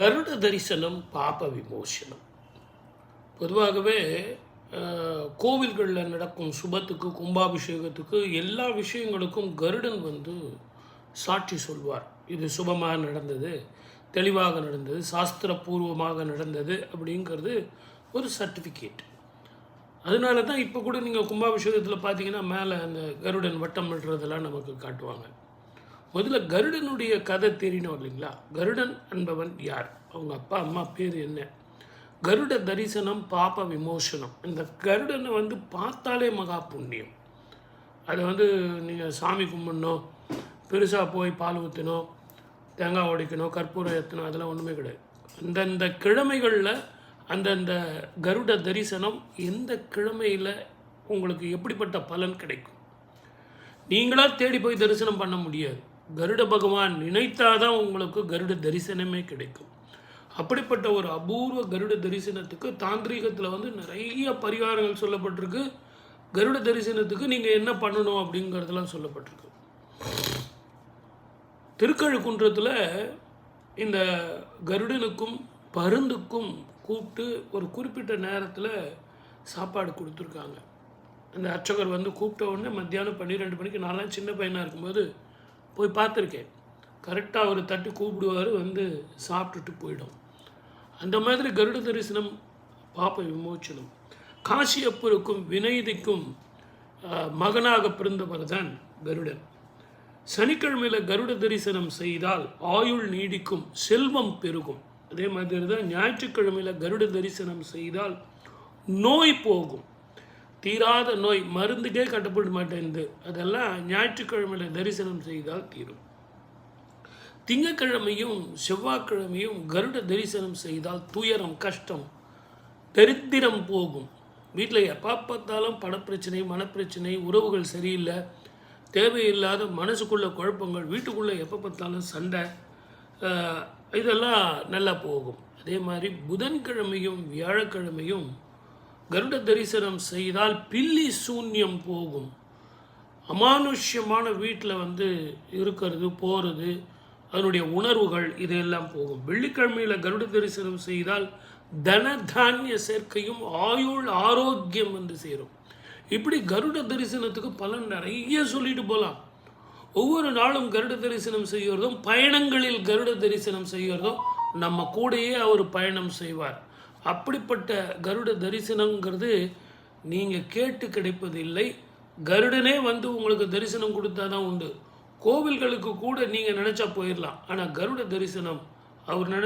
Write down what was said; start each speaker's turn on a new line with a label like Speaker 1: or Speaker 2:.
Speaker 1: கருட தரிசனம் பாப விமோசனம். பொதுவாகவே கோவில்களில் நடக்கும் சுபத்துக்கு, கும்பாபிஷேகத்துக்கு, எல்லா விஷயங்களுக்கும் கருடன் சாட்சி சொல்வார். இது சுபமாக நடந்தது, தெளிவாக நடந்தது, சாஸ்திரபூர்வமாக நடந்தது அப்படிங்கிறது ஒரு சர்டிஃபிகேட். அதனால தான் இப்போ கூட நீங்கள் கும்பாபிஷேகத்தில் பார்த்தீங்கன்னா மேலே அந்த கருடன் வட்டம் விடுறதெல்லாம் நமக்கு காட்டுவாங்க. முதல்ல கருடனுடைய கதை தெரியணும் இல்லைங்களா? கருடன் என்பவன் யார்? அவங்க அப்பா அம்மா பேர் என்ன? கருட தரிசனம் பாப விமோசனம். இந்த கருடனை பார்த்தாலே மகா புண்ணியம். அதை நீங்கள் சாமி கும்பிடணும், பெருசாக போய் பால் ஊற்றணும், தேங்காய் உடைக்கணும், கற்பூரம் ஏற்றணும், அதெல்லாம் ஒன்றுமே கிடையாது. அந்தந்த கிழமைகளில் அந்தந்த கருட தரிசனம் எந்த கிழமையில் உங்களுக்கு எப்படிப்பட்ட பலன் கிடைக்கும்? நீங்களாக தேடி போய் தரிசனம் பண்ண முடியாது. கருட பகவான் நினைத்தாதான் உங்களுக்கு கருட தரிசனமே கிடைக்கும். அப்படிப்பட்ட ஒரு அபூர்வ கருட தரிசனத்துக்கு தாந்திரீகத்தில் நிறைய பரிகாரங்கள் சொல்லப்பட்டிருக்கு. கருட தரிசனத்துக்கு நீங்கள் என்ன பண்ணணும் அப்படிங்கிறதெல்லாம் சொல்லப்பட்டிருக்கு. திருக்கழுக்குன்றத்தில் இந்த கருடனுக்கும் பருந்துக்கும் கூப்பிட்டு ஒரு குறிப்பிட்ட நேரத்தில் சாப்பாடு கொடுத்துருக்காங்க. அந்த அர்ச்சகர் கூப்பிட்ட உடனே மத்தியானம் 12 மணிக்கு, நான்லாம் சின்ன பையனாக இருக்கும்போது போய் பார்த்துருக்கேன். கரெக்டாக அவர் தட்டி கூப்பிடுவார், சாப்பிட்டுட்டு போயிடும். அந்த மாதிரி கருட தரிசனம் பாப விமோச்சனம். காசியப்பருக்கும் வினைதிக்கும் மகனாக பிறந்தவர் தான் கருடன். சனிக்கிழமையில் கருட தரிசனம் செய்தால் ஆயுள் நீடிக்கும், செல்வம் பெருகும். அதே மாதிரி தான் ஞாயிற்றுக்கிழமையில் கருட தரிசனம் செய்தால் நோய் போகும். தீராத நோய், மருந்துக்கே கட்டப்பட மாட்டேங்குது, அதெல்லாம் ஞாயிற்றுக்கிழமையில் தரிசனம் செய்தால் தீரும். திங்கக்கிழமையும் செவ்வாய்க்கிழமையும் கருட தரிசனம் செய்தால் துயரம், கஷ்டம், தரித்திரம் போகும். வீட்டில் எப்போ பார்த்தாலும் பணப்பிரச்சனை, மனப்பிரச்சனை, உறவுகள் சரியில்லை, தேவையில்லாத மனசுக்குள்ள குழப்பங்கள், வீட்டுக்குள்ளே எப்போ பார்த்தாலும் சண்டை, இதெல்லாம் நல்லா போகும். அதே மாதிரி புதன்கிழமையும் வியாழக்கிழமையும் கருட தரிசனம் செய்தால் பில்லி சூன்யம் போகும். அமானுஷ்யமான வீட்டில் இருக்கிறது, போகிறது, அதனுடைய உணர்வுகள் இதெல்லாம் போகும். வெள்ளிக்கிழமையில் கருட தரிசனம் செய்தால் தன தானிய சேர்க்கையும் ஆயுள் ஆரோக்கியம் சேரும். இப்படி கருட தரிசனத்துக்கு பலன் நிறைய சொல்லிட்டு போகலாம். ஒவ்வொரு நாளும் கருட தரிசனம் செய்கிறதும், பயணங்களில் கருட தரிசனம் செய்கிறதும், நம்ம கூடையே அவர் பயணம் செய்வார். அப்படிப்பட்ட கருட தரிசனங்கிறது நீங்கள் கேட்டு கிடைப்பதில்லை. கருடனே உங்களுக்கு தரிசனம் கொடுத்தா தான் உண்டு. கோவில்களுக்கு கூட நீங்கள் நினச்சா போயிடலாம். ஆனால் கருட தரிசனம் அவர்